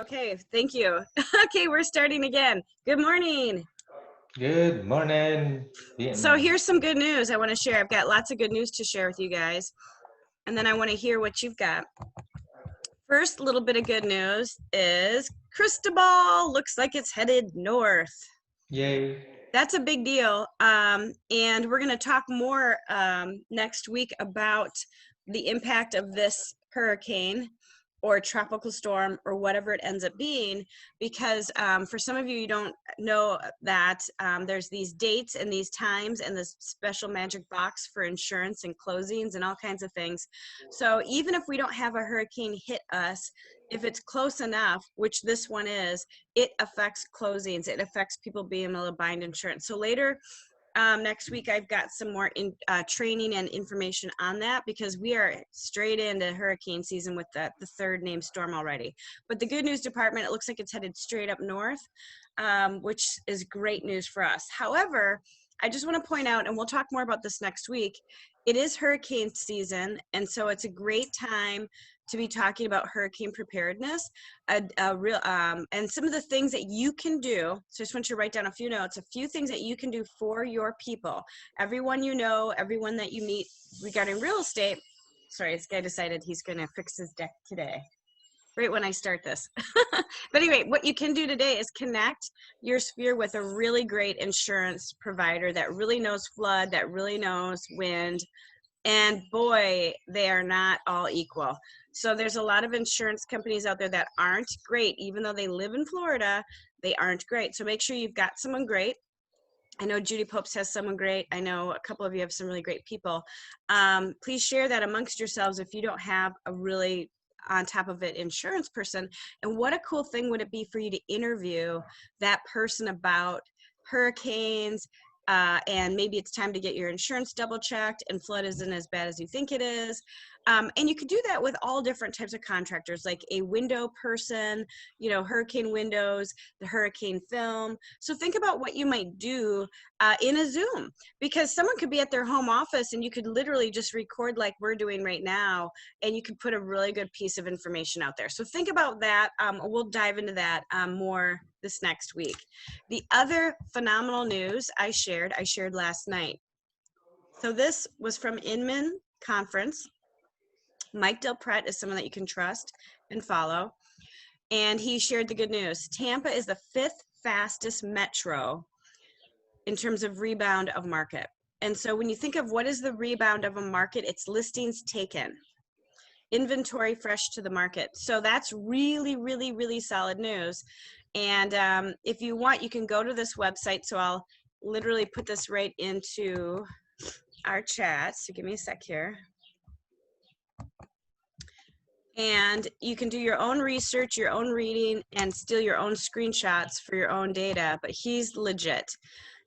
Okay, thank you. Okay, we're starting again. Good morning. Good morning, So Vietnam. here's some good news I want to share. I've got lots of good news to share with you guys, and then I want to hear what you've got. First little bit of good news is Cristobal looks like it's headed north. Yay. That's a big deal. And we're going to talk more next week about the impact of this hurricane or tropical storm or whatever it ends up being, because for some of you, you don't know that there's these dates and these times and this special magic box for insurance and closings and all kinds of things. So even if we don't have a hurricane hit us, if it's close enough, which this one is, it affects closings. It affects people being able to bind insurance. So later next week, I've got some more training and information on that, because we are straight into hurricane season with the third named storm already. But the good news department, it looks like it's headed straight up north, which is great news for us. However, I just want to point out, and we'll talk more about this next week, it is hurricane season, and so it's a great time to be talking about hurricane preparedness, and some of the things that you can do. So I just want you to write down a few notes, a few things that you can do for your people, everyone you know, everyone that you meet regarding real estate. Sorry, this guy decided he's going to fix his deck today, right when I start this. But anyway, what you can do today is connect your sphere with a really great insurance provider that really knows flood, that really knows wind, and boy, they are not all equal. So there's a lot of insurance companies out there that aren't great. Even though they live in Florida, they aren't great. So make sure you've got someone great. I know Judy Popes has someone great. I know a couple of you have some really great people. Please share that amongst yourselves if you don't have a really on top of it insurance person. And what a cool thing would it be for you to interview that person about hurricanes, and maybe it's time to get your insurance double checked and flood isn't as bad as you think it is. And you could do that with all different types of contractors, like a window person, you know, hurricane windows, the hurricane film. So think about what you might do in a Zoom, because someone could be at their home office and you could literally just record like we're doing right now, and you could put a really good piece of information out there. So think about that. We'll dive into that more this next week. The other phenomenal news I shared last night. So this was from Inman Conference. Mike Del Pret is someone that you can trust and follow. And he shared the good news. Tampa is the 5th fastest metro in terms of rebound of market. And so when you think of what is the rebound of a market, it's listings taken, inventory fresh to the market. So that's really, really, really solid news. And if you want, you can go to this website. So I'll literally put this right into our chat. So give me a sec here. And you can do your own research, your own reading, and steal your own screenshots for your own data, but he's legit.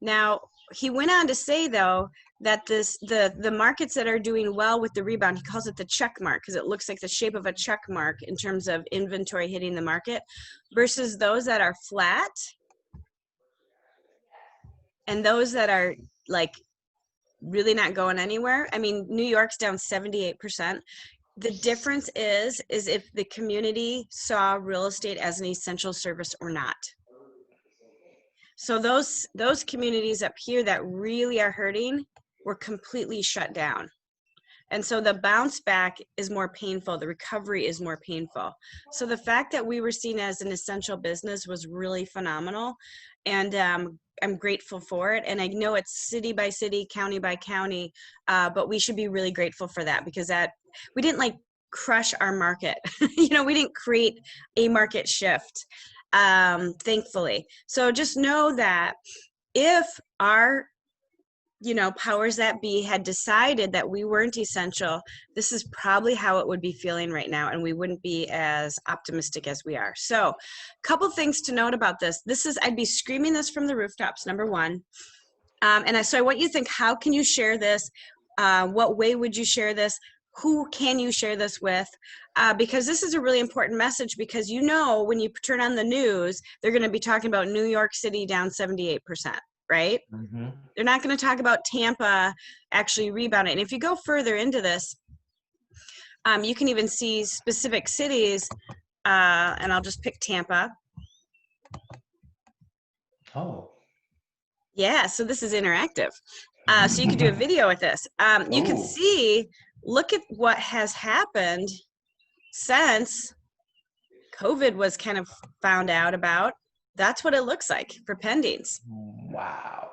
Now, he went on to say, though, that the markets that are doing well with the rebound, he calls it the check mark, because it looks like the shape of a check mark in terms of inventory hitting the market, versus those that are flat and those that are like really not going anywhere. I mean, New York's down 78%. The difference is if the community saw real estate as an essential service or not. So those communities up here that really are hurting were completely shut down. And so the bounce back is more painful. The recovery is more painful. So the fact that we were seen as an essential business was really phenomenal. And I'm grateful for it. And I know it's city by city, county by county, but we should be really grateful for that, because that we didn't like crush our market. You know, we didn't create a market shift, thankfully. So just know that if our powers that be had decided that we weren't essential, this is probably how it would be feeling right now, and we wouldn't be as optimistic as we are. So a couple things to note about this. I'd be screaming this from the rooftops, number one. So I want you to think, how can you share this? What way would you share this? Who can you share this with? Because this is a really important message, because when you turn on the news, they're going to be talking about New York City down 78%. Right? Mm-hmm. They're not going to talk about Tampa actually rebounding. And if you go further into this, you can even see specific cities and I'll just pick Tampa. Oh. Yeah, so this is interactive. So you could do a video with this. You can Oh. see, look at what has happened since COVID was kind of found out about. That's what it looks like for pendings. Wow.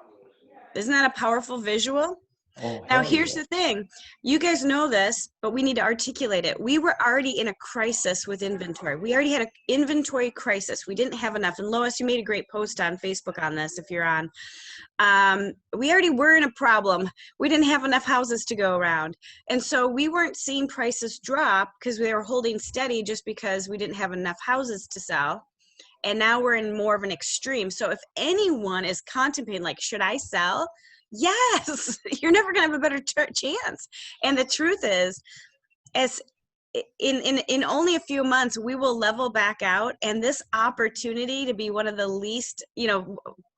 Isn't that a powerful visual? Oh, Now, hell here's yeah. the thing. You guys know this, but we need to articulate it. We were already in a crisis with inventory. We already had an inventory crisis. We didn't have enough. And Lois, you made a great post on Facebook on this, if you're on. We already were in a problem. We didn't have enough houses to go around. And so we weren't seeing prices drop because we were holding steady just because we didn't have enough houses to sell. And now we're in more of an extreme. So if anyone is contemplating, like, should I sell? Yes, you're never going to have a better chance. And the truth is, as in only a few months, we will level back out, and this opportunity to be one of the least,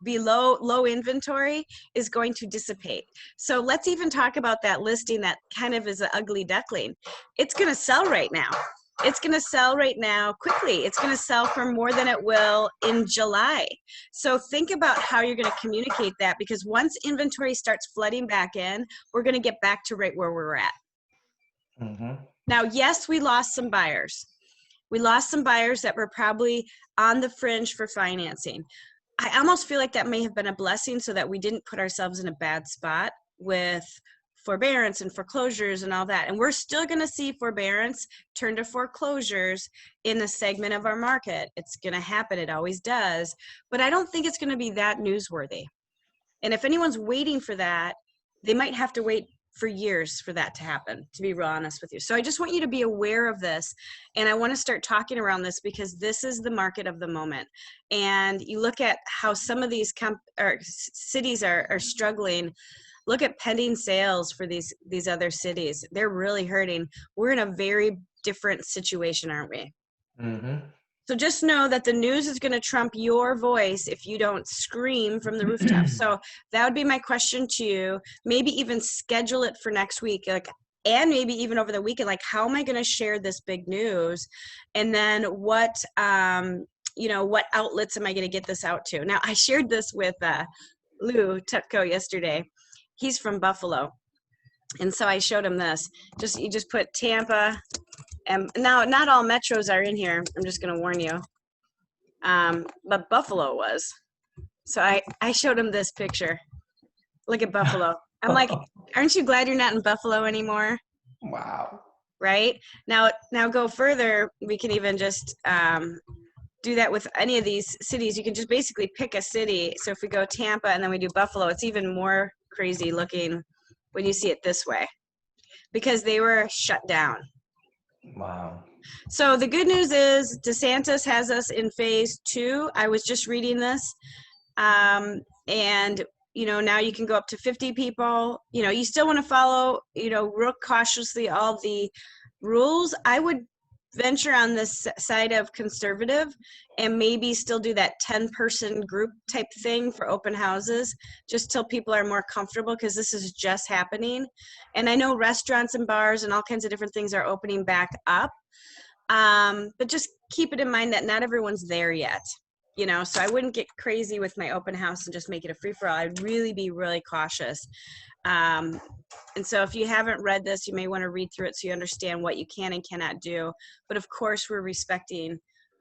be low inventory is going to dissipate. So let's even talk about that listing that kind of is an ugly duckling. It's going to sell right now. It's going to sell right now quickly. It's going to sell for more than it will in July. So think about how you're going to communicate that, because once inventory starts flooding back in, we're going to get back to right where we were at. Now, yes, we lost some buyers. We lost some buyers that were probably on the fringe for financing. I almost feel like that may have been a blessing so that we didn't put ourselves in a bad spot with forbearance and foreclosures and all that. And we're still going to see forbearance turn to foreclosures in the segment of our market. It's going to happen. It always does. But I don't think it's going to be that newsworthy. And if anyone's waiting for that, they might have to wait for years for that to happen, to be real honest with you. So I just want you to be aware of this. And I want to start talking around this because this is the market of the moment. And you look at how some of these cities are struggling. Look at pending sales for these other cities. They're really hurting. We're in a very different situation, aren't we? So just know that the news is going to trump your voice if you don't scream from the rooftop. So that would be my question to you. Maybe even schedule it for next week, and maybe even over the weekend. Like, how am I going to share this big news? And then what outlets am I going to get this out to? Now, I shared this with Lou Tutko yesterday. He's from Buffalo. And so I showed him this. You just put Tampa. And now, not all metros are in here. I'm just going to warn you. But Buffalo was. So I showed him this picture. Look at Buffalo. I'm like, aren't you glad you're not in Buffalo anymore? Wow. Right? Now go further. We can even just do that with any of these cities. You can just basically pick a city. So if we go Tampa and then we do Buffalo, it's even more crazy looking when you see it this way, because they were shut down. Wow. So the good news is DeSantis has us in phase 2. I was just reading this. And, now you can go up to 50 people. You still want to follow, real cautiously all the rules. I would venture on this side of conservative and maybe still do that 10-person group type thing for open houses, just till people are more comfortable, because this is just happening. And I know restaurants and bars and all kinds of different things are opening back up. But just keep it in mind that not everyone's there yet, so I wouldn't get crazy with my open house and just make it a free-for-all. I'd really be really cautious. And so if you haven't read this, you may want to read through it so you understand what you can and cannot do. But of course, we're respecting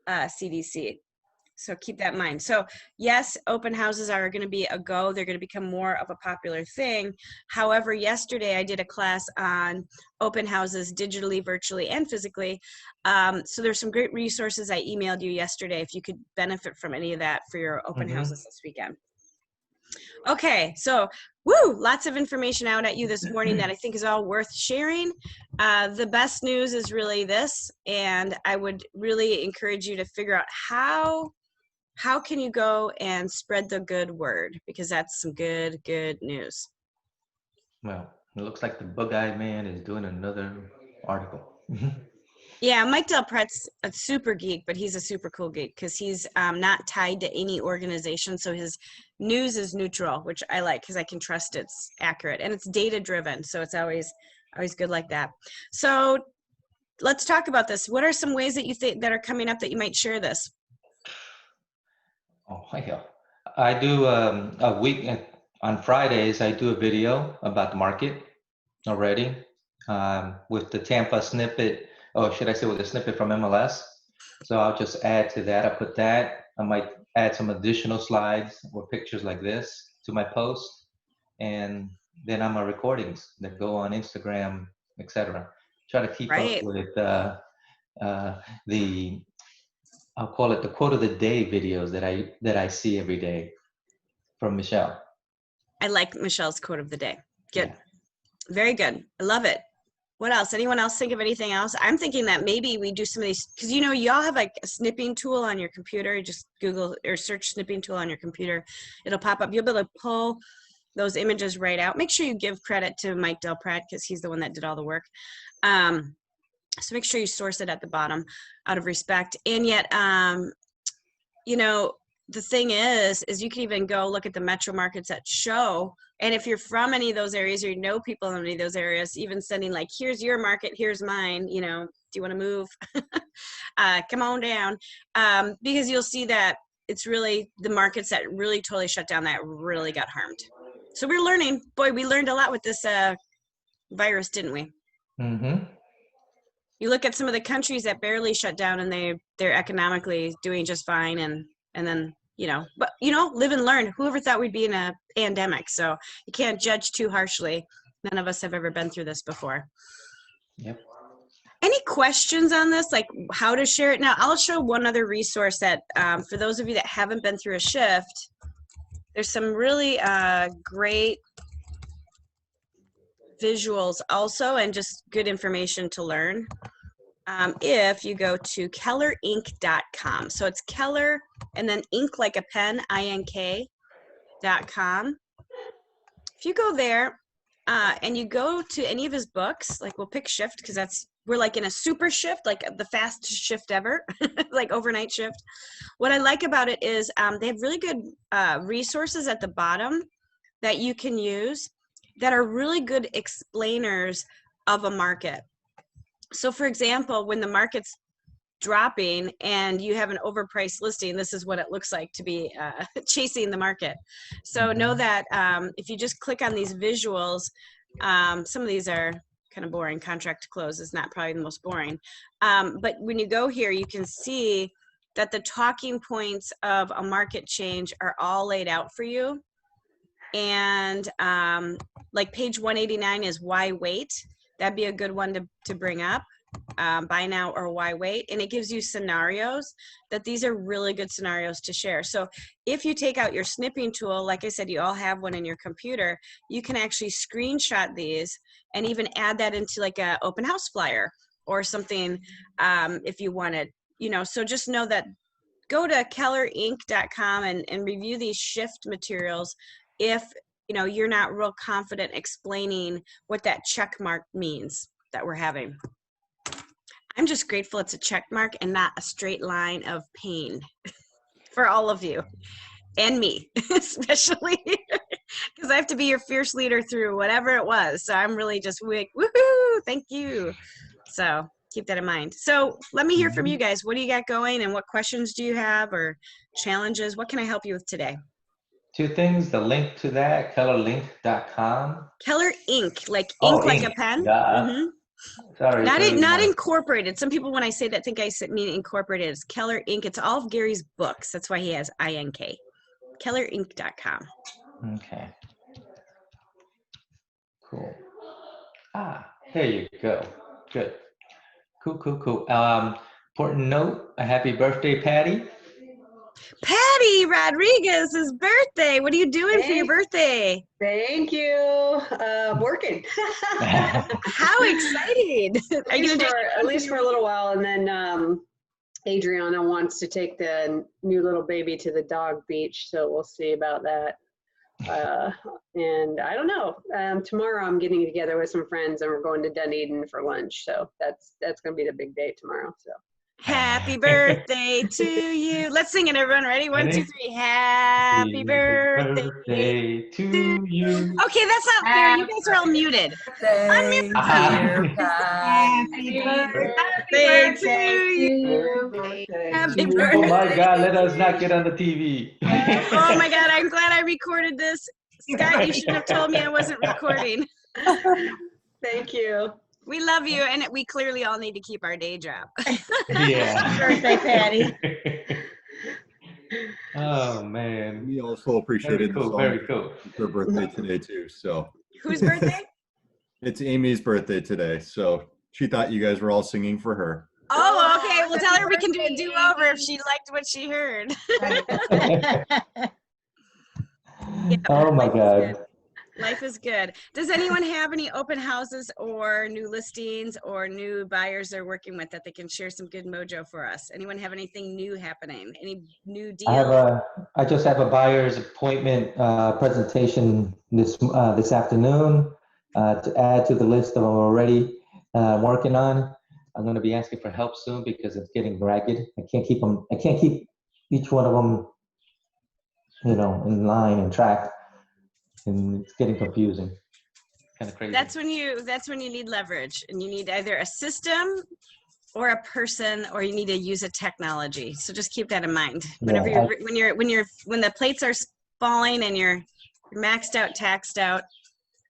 CDC. So keep that in mind. So yes, open houses are going to be a go. They're going to become more of a popular thing. However, yesterday I did a class on open houses digitally, virtually, and physically. So there's some great resources I emailed you yesterday if you could benefit from any of that for your open houses this weekend. Okay, so lots of information out at you this morning that I think is all worth sharing. The best news is really this, and I would really encourage you to figure out how can you go and spread the good word, because that's some good news. Well, it looks like the bug-eyed man is doing another article. Yeah, Mike Del Pret's a super geek, but he's a super cool geek because he's not tied to any organization. So his news is neutral, which I like because I can trust it's accurate, and it's data driven. So it's always good like that. So let's talk about this. What are some ways that you think that are coming up that you might share this? Oh, yeah. I do a week on Fridays. I do a video about the market already with the Tampa snippet. Oh, should I say with a snippet from MLS? So I'll just add to that. I put that. I might add some additional slides or pictures like this to my post, and then on my recordings that go on Instagram, etc. Try to keep up Right. with the I'll call it the quote of the day videos that I see every day from Michelle. I like Michelle's quote of the day. Good. Yeah. Very good. I love it. What else? Anyone else think of anything else? I'm thinking that maybe we do some of these, because y'all have like a snipping tool on your computer. Just Google or search snipping tool on your computer. It'll pop up. You'll be able to pull those images right out. Make sure you give credit to Mike Del Pratt because he's the one that did all the work. So make sure you source it at the bottom out of respect. And yet, the thing is you can even go look at the metro markets that show. And if you're from any of those areas or you know people in any of those areas, even sending like, here's your market, here's mine, do you want to move? Come on down. Because you'll see that it's really the markets that really totally shut down that really got harmed. So we're learning. Boy, we learned a lot with this virus, didn't we? Mm-hmm. You look at some of the countries that barely shut down and they're economically doing just fine. And then, live and learn. Whoever thought we'd be in a pandemic? So you can't judge too harshly. None of us have ever been through this before. Yep. Any questions on this, like how to share it? Now, I'll show one other resource that for those of you that haven't been through a shift, there's some really great visuals also and just good information to learn. If you go to kellerinc.com. So it's Keller and then ink like a pen, INK.com. If you go there and you go to any of his books, like we'll pick shift because we're like in a super shift, like the fastest shift ever, like overnight shift. What I like about it is they have really good resources at the bottom that you can use that are really good explainers of a market. So for example, when the market's dropping and you have an overpriced listing, this is what it looks like to be chasing the market. So know that if you just click on these visuals, some of these are kind of boring. Contract to close is not probably the most boring. But when you go here, you can see that the talking points of a market change are all laid out for you. And like page 189 is why wait. That'd be a good one to bring up. Buy now or why wait, and it gives you scenarios that these are really good scenarios to share. So if you take out your snipping tool, like I said, you all have one in your computer, you can actually screenshot these and even add that into like a open house flyer or something if you wanted, so just know that go to kellerinc.com and review these shift materials if you're not real confident explaining what that check mark means that we're having. I'm just grateful it's a check mark and not a straight line of pain for all of you and me, especially because I have to be your fierce leader through whatever it was. So I'm really just woohoo, thank you. So keep that in mind. So let me hear from you guys. What do you got going and what questions do you have or challenges? What can I help you with today? Two things. The link to that, kellerlink.com. Keller Ink, like Oh, ink like ink. a pen. Duh. Sorry, it's early Not morning. incorporated. Some people, when I say that, think I mean incorporated. It's Keller Ink. It's all of Gary's books. That's why he has INK. Kellerinc.com. Okay. Cool. There you go. Good. Cool. Important note, a happy birthday, Patty. Patty Rodriguez's birthday. What are you doing for your birthday? Thank you. Working. How exciting. Are you gonna at least for a little while, and then Adriana wants to take the new little baby to the dog beach, so we'll see about that. And I don't know. Tomorrow I'm getting together with some friends and we're going to Dunedin for lunch. So that's going to be the big day tomorrow. So Happy birthday to you. Let's sing it, everyone. Ready? 1, 2, 3. Happy birthday to to you. Okay, that's not fair. You guys are all muted. Birthday, dear Pat. Happy Happy birthday to you. Happy Oh my birthday. God, let us not get on the TV. Oh my God, I'm glad I recorded this. Scott, you should have told me I wasn't recording. Thank you. We love you, and we clearly all need to keep our day job. Yeah. Happy birthday, Patty. Oh man. We also appreciated Very cool, the song. very cool. It's her birthday today too, so Whose birthday? it's Amy's birthday today. So she thought you guys were all singing for her. Oh, okay. Well, tell her we can do a do-over if she liked what she heard. Oh my God. Life is good. Does anyone have any open houses or new listings or new buyers they're working with that they can share some good mojo for us? Anyone have anything new happening? Any new deals? I just have a buyer's appointment presentation this afternoon to add to the list that I'm already working on. I'm going to be asking for help soon because it's getting ragged. I can't keep each one of them, in line and tracked, and it's getting confusing. Kind of crazy. That's when you need leverage, and you need either a system or a person, or you need to use a technology. So just keep that in mind. Whenever when the plates are falling and you're maxed out, taxed out.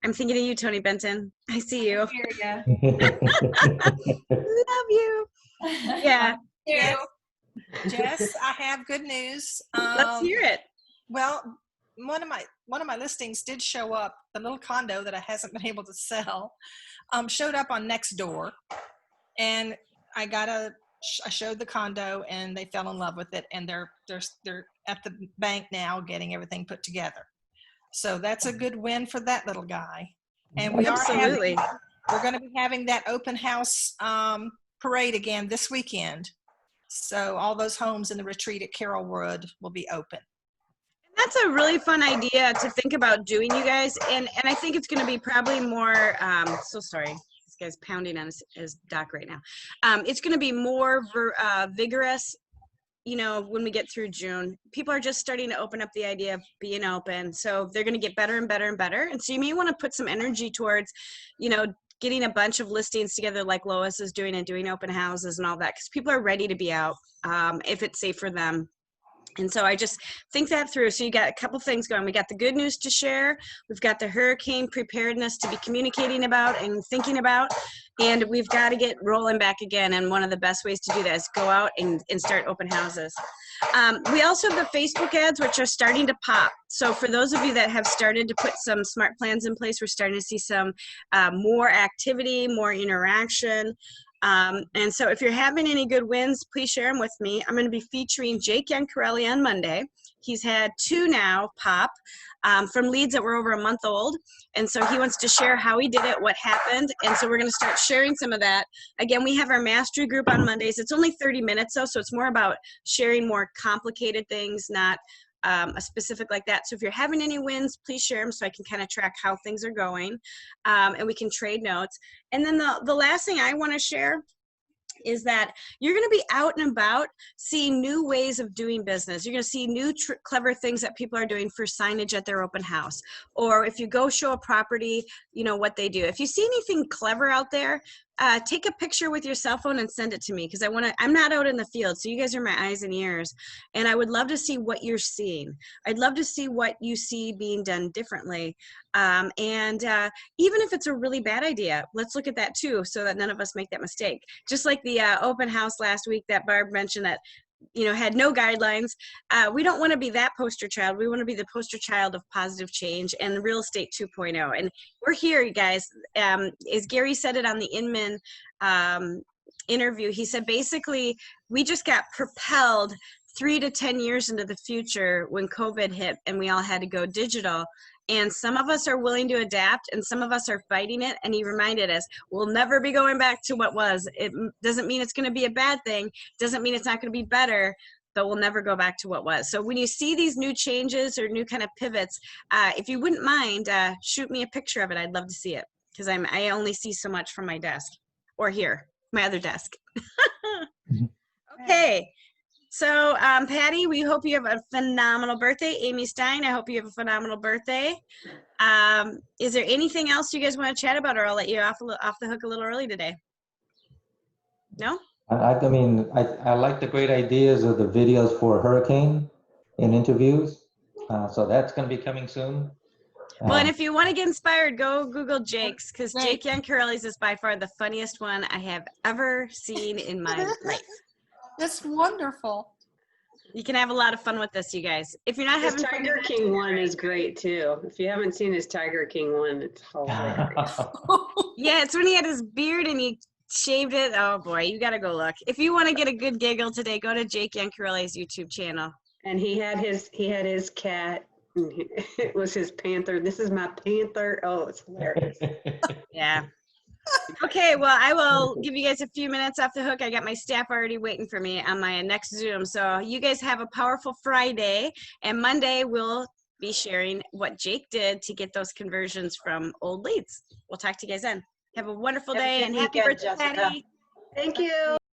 I'm thinking of you, Tony Benton. I see you. Hear Love you. Yeah. Yes. Jess, I have good news. Let's hear it. Well, one of my listings did show up. The little condo that I hasn't been able to sell showed up on Nextdoor, and I showed the condo, and they fell in love with it, and they're at the bank now getting everything put together. So that's a good win for that little guy. And we're going to be having that open house parade again this weekend. So all those homes in the retreat at Carrollwood will be open. That's a really fun idea to think about doing, you guys. And I think it's going to be probably more, so sorry, this guy's pounding on his dock right now. It's going to be more vigorous, when we get through June. People are just starting to open up the idea of being open. So they're going to get better and better and better. And so you may want to put some energy towards, getting a bunch of listings together like Lois is doing and doing open houses and all that, because people are ready to be out if it's safe for them. And so I just think that through. So you got a couple things going. We got the good news to share. We've got the hurricane preparedness to be communicating about and thinking about. And we've got to get rolling back again. And one of the best ways to do that is go out and start open houses. We also have the Facebook ads, which are starting to pop. So for those of you that have started to put some smart plans in place, we're starting to see some more activity, more interaction. And so if you're having any good wins, please share them with me. I'm going to be featuring Jake Yancarelli on Monday. He's had 2 now pop from leads that were over a month old. And so he wants to share how he did it, what happened. And so we're going to start sharing some of that. Again, we have our mastery group on Mondays. It's only 30 minutes though, so it's more about sharing more complicated things, not a specific like that. So if you're having any wins, please share them so I can kind of track how things are going, and we can trade notes. And then the last thing I want to share is that you're going to be out and about seeing new ways of doing business. You're going to see new clever things that people are doing for signage at their open house. Or if you go show a property, what they do. If you see anything clever out there, take a picture with your cell phone and send it to me, because I'm not out in the field, so you guys are my eyes and ears, and I would love to see what you're seeing. I'd love to see what you see being done differently. And even if it's a really bad idea, let's look at that too, so that none of us make that mistake. Just like the open house last week that Barb mentioned that had no guidelines. We don't want to be that poster child. We want to be the poster child of positive change and real estate 2.0. And we're here, you guys. As Gary said it on the Inman interview, he said basically we just got propelled 3 to 10 years into the future when COVID hit and we all had to go digital. And some of us are willing to adapt and some of us are fighting it. And he reminded us, we'll never be going back to what was. It doesn't mean it's going to be a bad thing. Doesn't mean it's not going to be better, but we'll never go back to what was. So when you see these new changes or new kind of pivots, if you wouldn't mind, shoot me a picture of it. I'd love to see it, because I only see so much from my desk or here, my other desk. Okay. So, Patty, we hope you have a phenomenal birthday. Amy Stein, I hope you have a phenomenal birthday. Is there anything else you guys want to chat about, or I'll let you off the hook a little early today? No? I mean, I like the great ideas of the videos for hurricane and interviews. So that's going to be coming soon. Well, and if you want to get inspired, go Google Jake's, because Jake. Jake Yancarelli's is by far the funniest one I have ever seen in my life. That's wonderful. You can have a lot of fun with this, you guys. If you're not His having fun, Tiger King one is great too. If you haven't seen his Tiger King one, it's hilarious. yeah, it's when he had his beard and he shaved it. Oh boy, you got to go look. If you want to get a good giggle today, go to Jake Yancarelli's YouTube channel. And he had his cat. And it was his panther. This is my panther. Oh, it's hilarious. Yeah. Okay, well, I will give you guys a few minutes off the hook. I got my staff already waiting for me on my next Zoom. So you guys have a powerful Friday, and Monday we'll be sharing what Jake did to get those conversions from old leads. We'll talk to you guys then. Have a wonderful Have a day, good and happy weekend, birthday, Jessica. Patty. Thank you.